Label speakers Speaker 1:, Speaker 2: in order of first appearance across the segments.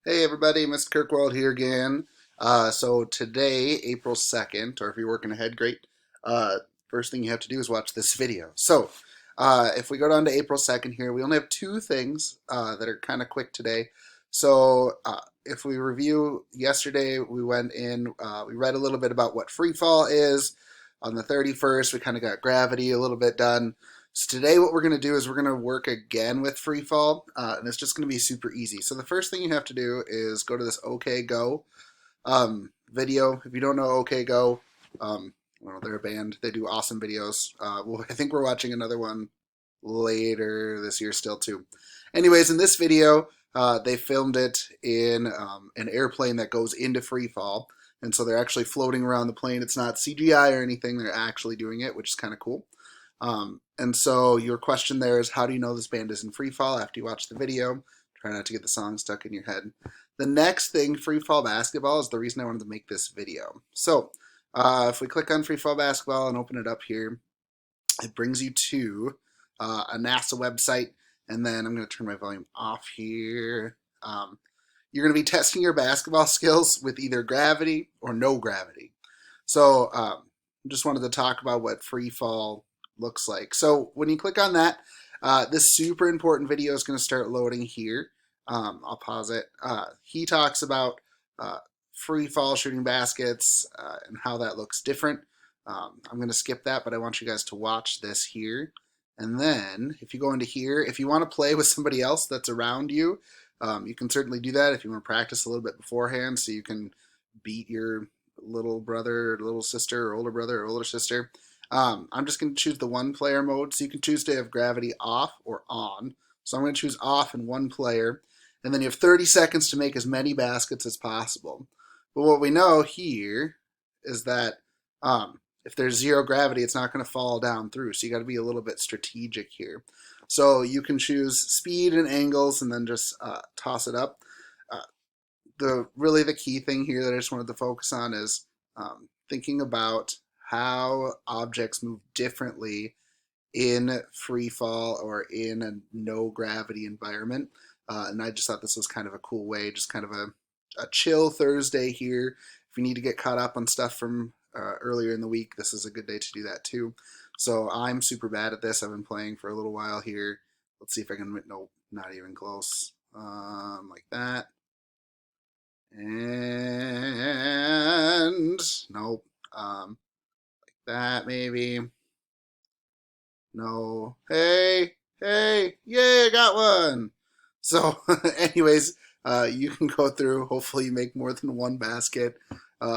Speaker 1: Hey everybody, Mr. Kirkwald here again. So today, April 2nd, or if you're working ahead, great. First thing you have to do is watch this video. If we go down to April 2nd here, we only have two things that are kind of quick today. If we review yesterday, we went in, we read a little bit about what free fall is. On the 31st, we kind of got gravity a little bit done. So today what we're going to do is we're going to work again with freefall, and it's just going to be super easy. So the first thing you have to do is go to this OK Go video. If you don't know OK Go, well, they're a band. They do awesome videos. I think we're watching another one later this year still too. Anyways, in this video, they filmed it in an airplane that goes into free fall. And so they're actually floating around the plane. It's not CGI or anything. They're actually doing it, which is kind of cool. And so your question there is, how do you know this band is in free fall after you watch the video? Try not to get the song stuck in your head. The next thing, free fall basketball, is the reason I wanted to make this video. If we click on free fall basketball and open it up here, it brings you to a NASA website. And then I'm going to turn my volume off here. You're going to be testing your basketball skills with either gravity or no gravity. Just wanted to talk about what free fall looks like. So when you click on that, this super important video is going to start loading here. I'll pause it. He talks about free fall shooting baskets and how that looks different. I'm going to skip that, but I want you guys to watch this here. And then if you go into here, if you want to play with somebody else that's around you, you can certainly do that if you want to practice a little bit beforehand so you can beat your little brother or little sister or older brother or older sister. I'm just going to choose the one player mode, so you can choose to have gravity off or on. So I'm going to choose off in one player, and then you have 30 seconds to make as many baskets as possible. But what we know here is that if there's zero gravity, it's not going to fall down through, so you got to be a little bit strategic here. So you can choose speed and angles and then just toss it up. The key thing here that I just wanted to focus on is thinking about how objects move differently in free fall or in a no gravity environment. And I just thought this was kind of a cool way, just kind of a chill Thursday here. If you need to get caught up on stuff from earlier in the week, this is a good day to do that too. So I'm super bad at this. I've been playing for a little while here. Let's see if I can, nope, not even close. Like that. And nope. That maybe. No. Hey, yay, I got one. So, anyways, you can go through. Hopefully, you make more than one basket.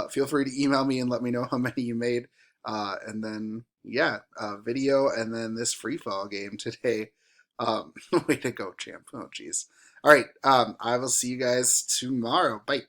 Speaker 1: Feel free to email me and let me know how many you made. And then, yeah, video and then this free fall game today. Way to go, champ. Oh, geez. All right. I will see you guys tomorrow. Bye.